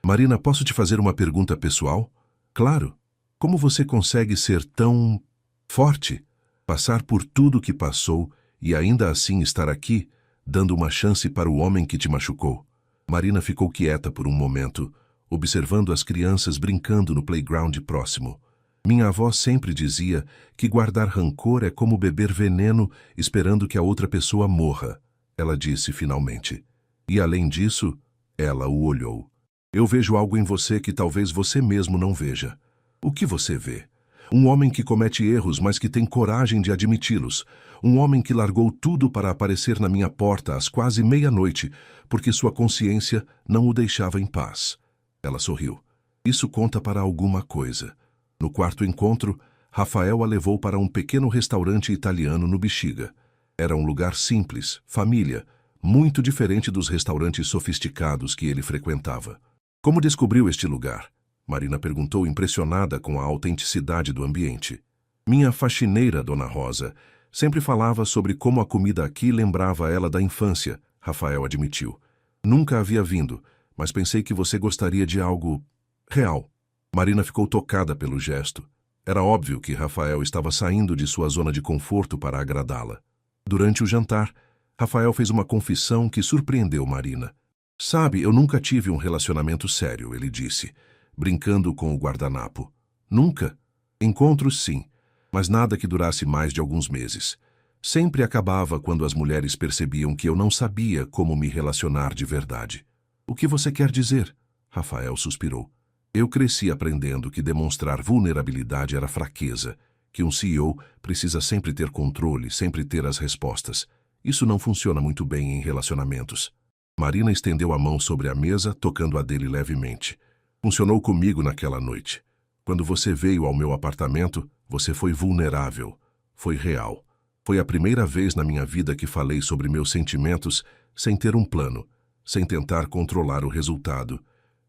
Marina, posso te fazer uma pergunta pessoal? Claro. Como você consegue ser tão forte? Passar por tudo que passou e ainda assim estar aqui, dando uma chance para o homem que te machucou? Marina ficou quieta por um momento, observando as crianças brincando no playground próximo. Minha avó sempre dizia que guardar rancor é como beber veneno esperando que a outra pessoa morra, ela disse finalmente. E além disso, ela o olhou. Eu vejo algo em você que talvez você mesmo não veja. O que você vê? Um homem que comete erros, mas que tem coragem de admiti-los. Um homem que largou tudo para aparecer na minha porta às quase meia-noite, porque sua consciência não o deixava em paz. Ela sorriu. Isso conta para alguma coisa. No quarto encontro, Rafael a levou para um pequeno restaurante italiano no Bexiga. Era um lugar simples, família, muito diferente dos restaurantes sofisticados que ele frequentava. Como descobriu este lugar? Marina perguntou, impressionada com a autenticidade do ambiente. Minha faxineira, Dona Rosa, sempre falava sobre como a comida aqui lembrava ela da infância, Rafael admitiu. Nunca havia vindo, mas pensei que você gostaria de algo real. Marina ficou tocada pelo gesto. Era óbvio que Rafael estava saindo de sua zona de conforto para agradá-la. Durante o jantar, Rafael fez uma confissão que surpreendeu Marina. Sabe, eu nunca tive um relacionamento sério, ele disse, brincando com o guardanapo. Nunca? Encontros, sim, mas nada que durasse mais de alguns meses. Sempre acabava quando as mulheres percebiam que eu não sabia como me relacionar de verdade. O que você quer dizer? Rafael suspirou. Eu cresci aprendendo que demonstrar vulnerabilidade era fraqueza, que um CEO precisa sempre ter controle, sempre ter as respostas. Isso não funciona muito bem em relacionamentos. Marina estendeu a mão sobre a mesa, tocando a dele levemente. Funcionou comigo naquela noite. Quando você veio ao meu apartamento, você foi vulnerável. Foi real. Foi a primeira vez na minha vida que falei sobre meus sentimentos sem ter um plano, sem tentar controlar o resultado.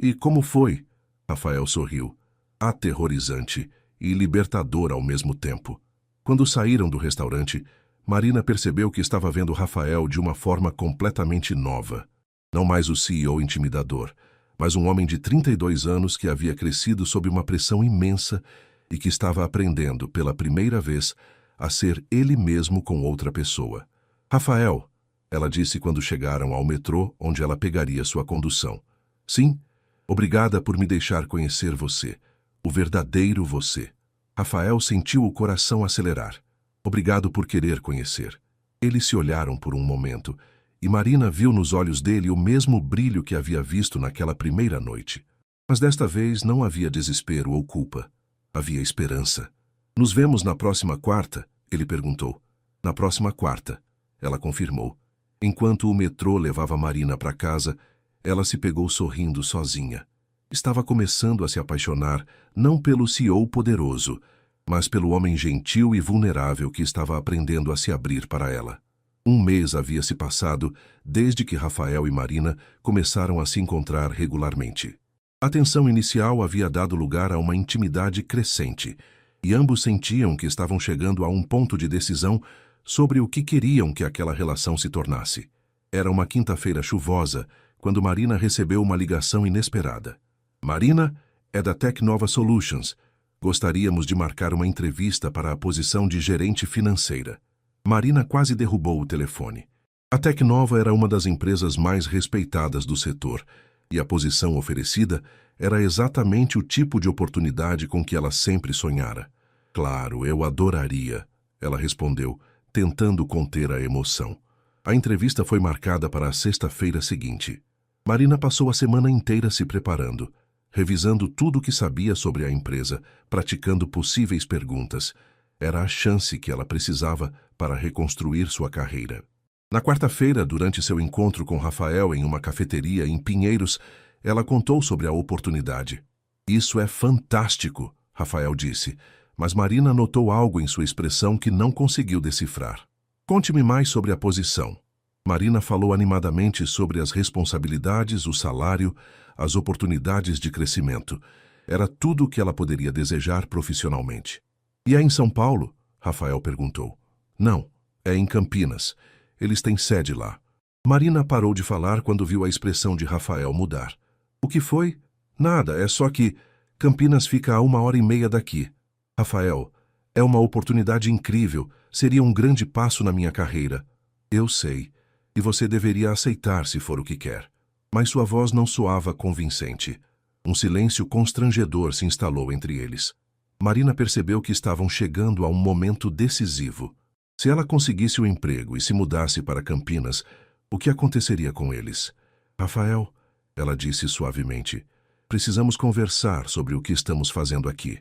E como foi? Rafael sorriu. Aterrorizante e libertador ao mesmo tempo. Quando saíram do restaurante, Marina percebeu que estava vendo Rafael de uma forma completamente nova. Não mais o CEO intimidador, mas um homem de 32 anos que havia crescido sob uma pressão imensa e que estava aprendendo, pela primeira vez, a ser ele mesmo com outra pessoa. Rafael, ela disse quando chegaram ao metrô onde ela pegaria sua condução. Sim, obrigada por me deixar conhecer você, o verdadeiro você. Rafael sentiu o coração acelerar. Obrigado por querer conhecer. Eles se olharam por um momento, e Marina viu nos olhos dele o mesmo brilho que havia visto naquela primeira noite. Mas desta vez não havia desespero ou culpa. Havia esperança. Nos vemos na próxima quarta? Ele perguntou. Na próxima quarta, ela confirmou. Enquanto o metrô levava Marina para casa, ela se pegou sorrindo sozinha. Estava começando a se apaixonar, não pelo CEO poderoso, mas pelo homem gentil e vulnerável que estava aprendendo a se abrir para ela. Um mês havia se passado desde que Rafael e Marina começaram a se encontrar regularmente. A tensão inicial havia dado lugar a uma intimidade crescente, e ambos sentiam que estavam chegando a um ponto de decisão sobre o que queriam que aquela relação se tornasse. Era uma quinta-feira chuvosa, quando Marina recebeu uma ligação inesperada. Marina, é da Tecnova Solutions. Gostaríamos de marcar uma entrevista para a posição de gerente financeira. Marina quase derrubou o telefone. A Tecnova era uma das empresas mais respeitadas do setor, e a posição oferecida era exatamente o tipo de oportunidade com que ela sempre sonhara. Claro, eu adoraria, ela respondeu, tentando conter a emoção. A entrevista foi marcada para a sexta-feira seguinte. Marina passou a semana inteira se preparando, revisando tudo o que sabia sobre a empresa, praticando possíveis perguntas. Era a chance que ela precisava para reconstruir sua carreira. Na quarta-feira, durante seu encontro com Rafael em uma cafeteria em Pinheiros, ela contou sobre a oportunidade. Isso é fantástico, Rafael disse, mas Marina notou algo em sua expressão que não conseguiu decifrar. Conte-me mais sobre a posição. Marina falou animadamente sobre as responsabilidades, o salário, as oportunidades de crescimento. Era tudo o que ela poderia desejar profissionalmente. E é em São Paulo? Rafael perguntou. Não, é em Campinas. Eles têm sede lá. Marina parou de falar quando viu a expressão de Rafael mudar. O que foi? Nada, é só que Campinas fica a 1h30 daqui. Rafael, é uma oportunidade incrível, seria um grande passo na minha carreira. Eu sei, e você deveria aceitar se for o que quer. Mas sua voz não soava convincente. Um silêncio constrangedor se instalou entre eles. Marina percebeu que estavam chegando a um momento decisivo. Se ela conseguisse o emprego e se mudasse para Campinas, o que aconteceria com eles? Rafael, ela disse suavemente, precisamos conversar sobre o que estamos fazendo aqui.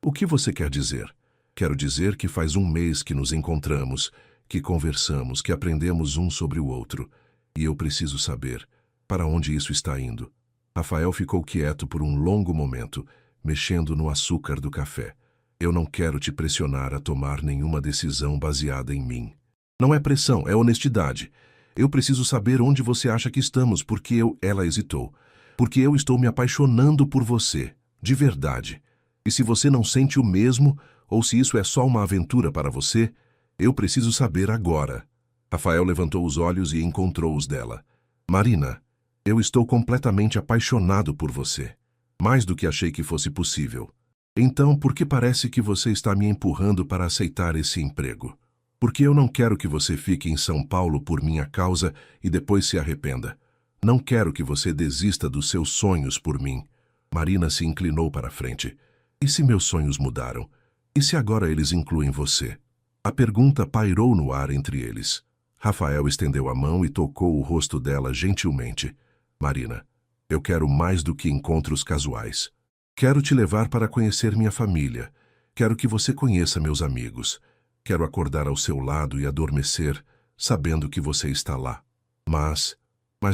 O que você quer dizer? Quero dizer que faz um mês que nos encontramos, que conversamos, que aprendemos um sobre o outro. E eu preciso saber para onde isso está indo. Rafael ficou quieto por um longo momento, mexendo no açúcar do café. Eu não quero te pressionar a tomar nenhuma decisão baseada em mim. Não é pressão, é honestidade. Eu preciso saber onde você acha que estamos, porque Ela hesitou. Porque eu estou me apaixonando por você, de verdade. E se você não sente o mesmo, ou se isso é só uma aventura para você, eu preciso saber agora. Rafael levantou os olhos e encontrou os dela. Marina, eu estou completamente apaixonado por você. Mais do que achei que fosse possível. Então, por que parece que você está me empurrando para aceitar esse emprego? Porque eu não quero que você fique em São Paulo por minha causa e depois se arrependa. Não quero que você desista dos seus sonhos por mim. Marina se inclinou para a frente. E se meus sonhos mudaram? E se agora eles incluem você? A pergunta pairou no ar entre eles. Rafael estendeu a mão e tocou o rosto dela gentilmente. Marina, eu quero mais do que encontros casuais. Quero te levar para conhecer minha família. Quero que você conheça meus amigos. Quero acordar ao seu lado e adormecer, sabendo que você está lá. Mas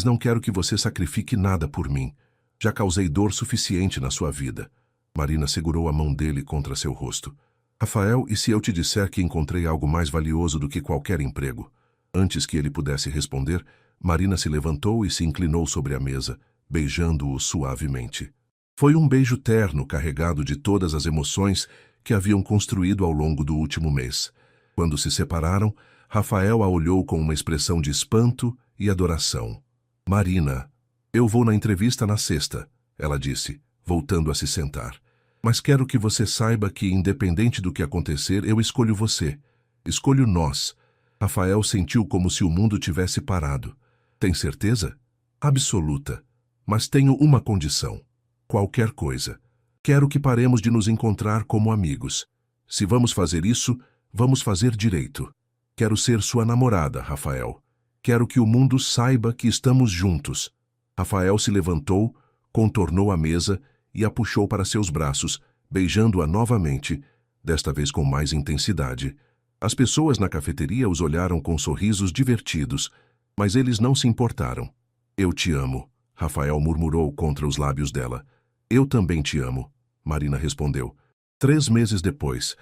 não quero que você sacrifique nada por mim. Já causei dor suficiente na sua vida. Marina segurou a mão dele contra seu rosto. Rafael, e se eu te disser que encontrei algo mais valioso do que qualquer emprego? Antes que ele pudesse responder, Marina se levantou e se inclinou sobre a mesa, beijando-o suavemente. Foi um beijo terno, carregado de todas as emoções que haviam construído ao longo do último mês. Quando se separaram, Rafael a olhou com uma expressão de espanto e adoração. Marina, eu vou na entrevista na sexta, ela disse, voltando a se sentar. Mas quero que você saiba que, independente do que acontecer, eu escolho você. Escolho nós. Rafael sentiu como se o mundo tivesse parado. Tem certeza? Absoluta. Mas tenho uma condição. Qualquer coisa. Quero que paremos de nos encontrar como amigos. Se vamos fazer isso, vamos fazer direito. Quero ser sua namorada, Rafael. Quero que o mundo saiba que estamos juntos. Rafael se levantou, contornou a mesa e a puxou para seus braços, beijando-a novamente, desta vez com mais intensidade. As pessoas na cafeteria os olharam com sorrisos divertidos, mas eles não se importaram. Eu te amo, Rafael murmurou contra os lábios dela. Eu também te amo, Marina respondeu. 3 meses depois,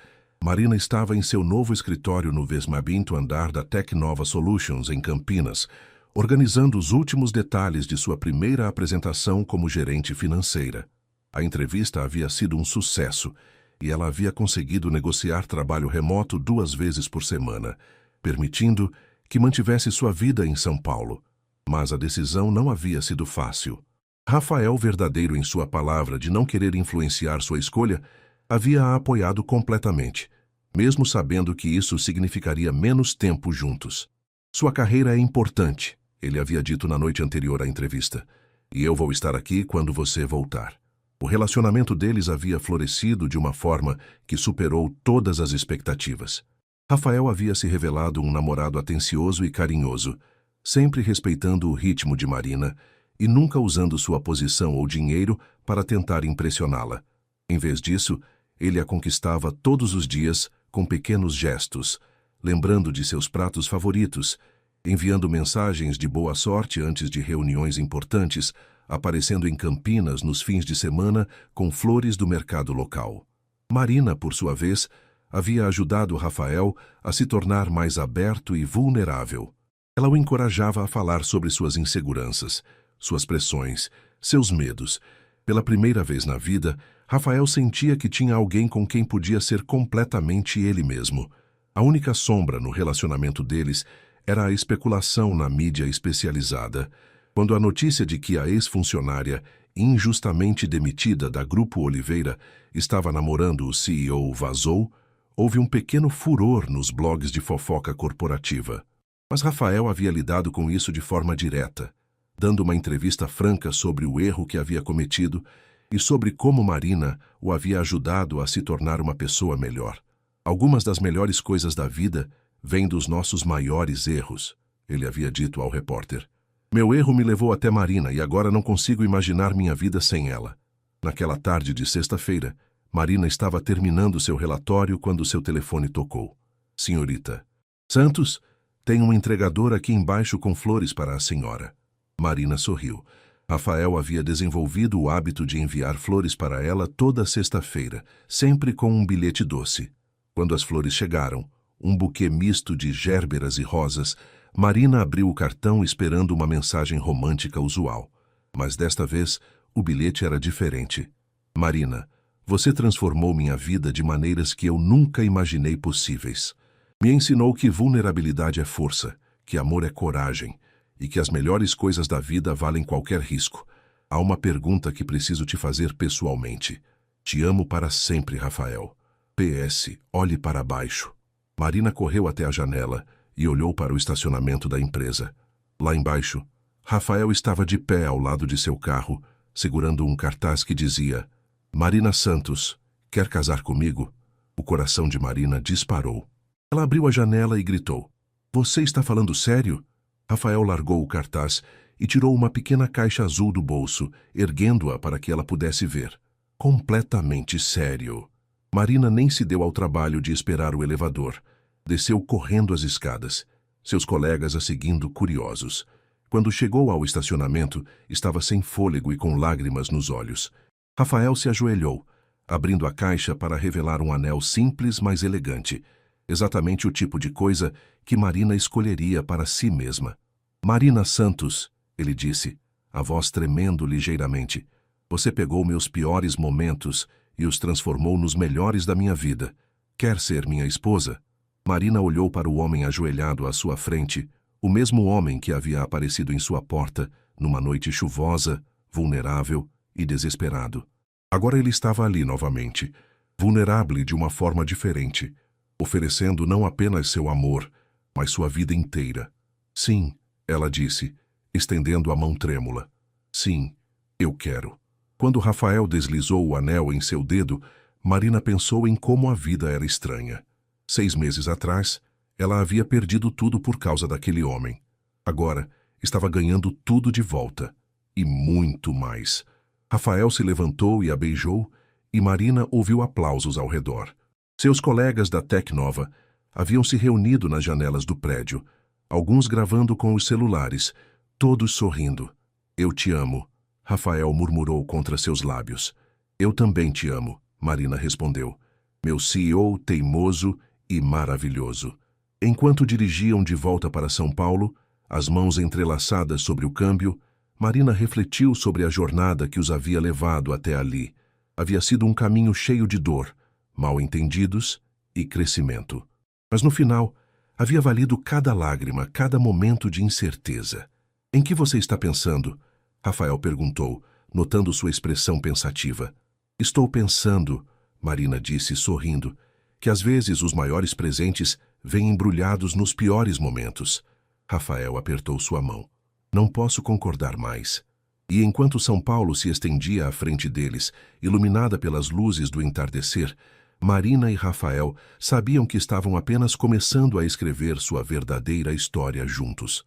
Marina estava em seu novo escritório no 25º andar da Tecnova Solutions, em Campinas, organizando os últimos detalhes de sua primeira apresentação como gerente financeira. A entrevista havia sido um sucesso e ela havia conseguido negociar trabalho remoto 2 vezes por semana, permitindo que mantivesse sua vida em São Paulo. Mas a decisão não havia sido fácil. Rafael, verdadeiro em sua palavra de não querer influenciar sua escolha, havia-a apoiado completamente, mesmo sabendo que isso significaria menos tempo juntos. Sua carreira é importante, ele havia dito na noite anterior à entrevista, e eu vou estar aqui quando você voltar. O relacionamento deles havia florescido de uma forma que superou todas as expectativas. Rafael havia se revelado um namorado atencioso e carinhoso, sempre respeitando o ritmo de Marina e nunca usando sua posição ou dinheiro para tentar impressioná-la. Em vez disso, ele a conquistava todos os dias com pequenos gestos, lembrando de seus pratos favoritos, enviando mensagens de boa sorte antes de reuniões importantes, aparecendo em Campinas nos fins de semana com flores do mercado local. Marina, por sua vez, havia ajudado Rafael a se tornar mais aberto e vulnerável. Ela o encorajava a falar sobre suas inseguranças, suas pressões, seus medos. Pela primeira vez na vida, Rafael sentia que tinha alguém com quem podia ser completamente ele mesmo. A única sombra no relacionamento deles era a especulação na mídia especializada. Quando a notícia de que a ex-funcionária, injustamente demitida da Grupo Oliveira, estava namorando o CEO vazou, houve um pequeno furor nos blogs de fofoca corporativa. Mas Rafael havia lidado com isso de forma direta, dando uma entrevista franca sobre o erro que havia cometido e sobre como Marina o havia ajudado a se tornar uma pessoa melhor. Algumas das melhores coisas da vida vêm dos nossos maiores erros, ele havia dito ao repórter. Meu erro me levou até Marina e agora não consigo imaginar minha vida sem ela. Naquela tarde de sexta-feira, Marina estava terminando seu relatório quando seu telefone tocou. Senhorita Santos, tem um entregador aqui embaixo com flores para a senhora. Marina sorriu. Rafael havia desenvolvido o hábito de enviar flores para ela toda sexta-feira, sempre com um bilhete doce. Quando as flores chegaram, um buquê misto de gérberas e rosas, Marina abriu o cartão esperando uma mensagem romântica usual. Mas desta vez, o bilhete era diferente. Marina, você transformou minha vida de maneiras que eu nunca imaginei possíveis. Me ensinou que vulnerabilidade é força, que amor é coragem e que as melhores coisas da vida valem qualquer risco. Há uma pergunta que preciso te fazer pessoalmente. Te amo para sempre, Rafael. PS, olhe para baixo. Marina correu até a janela e olhou para o estacionamento da empresa. Lá embaixo, Rafael estava de pé ao lado de seu carro, segurando um cartaz que dizia: Marina Santos, quer casar comigo? O coração de Marina disparou. Ela abriu a janela e gritou: Você está falando sério? Rafael largou o cartaz e tirou uma pequena caixa azul do bolso, erguendo-a para que ela pudesse ver. Completamente sério. Marina nem se deu ao trabalho de esperar o elevador. Desceu correndo as escadas, seus colegas a seguindo curiosos. Quando chegou ao estacionamento, estava sem fôlego e com lágrimas nos olhos. Rafael se ajoelhou, abrindo a caixa para revelar um anel simples, mas elegante. Exatamente o tipo de coisa que Marina escolheria para si mesma. Marina Santos, ele disse, a voz tremendo ligeiramente. Você pegou meus piores momentos e os transformou nos melhores da minha vida. Quer ser minha esposa? Marina olhou para o homem ajoelhado à sua frente, o mesmo homem que havia aparecido em sua porta, numa noite chuvosa, vulnerável e desesperado. Agora ele estava ali novamente, vulnerável de uma forma diferente, oferecendo não apenas seu amor, mas sua vida inteira. Sim, ela disse, estendendo a mão trêmula. Sim, eu quero. Quando Rafael deslizou o anel em seu dedo, Marina pensou em como a vida era estranha. 6 meses atrás, ela havia perdido tudo por causa daquele homem. Agora, estava ganhando tudo de volta. E muito mais. Rafael se levantou e a beijou, e Marina ouviu aplausos ao redor. Seus colegas da Tecnova haviam se reunido nas janelas do prédio, alguns gravando com os celulares, todos sorrindo. Eu te amo, Rafael murmurou contra seus lábios. Eu também te amo, Marina respondeu. Meu CEO teimoso e maravilhoso. Enquanto dirigiam de volta para São Paulo, as mãos entrelaçadas sobre o câmbio, Marina refletiu sobre a jornada que os havia levado até ali. Havia sido um caminho cheio de dor, mal-entendidos e crescimento. Mas no final, havia valido cada lágrima, cada momento de incerteza. Em que você está pensando? Rafael perguntou, notando sua expressão pensativa. Estou pensando, Marina disse sorrindo, que às vezes os maiores presentes vêm embrulhados nos piores momentos. Rafael apertou sua mão. Não posso concordar mais. E enquanto São Paulo se estendia à frente deles, iluminada pelas luzes do entardecer, Marina e Rafael sabiam que estavam apenas começando a escrever sua verdadeira história juntos.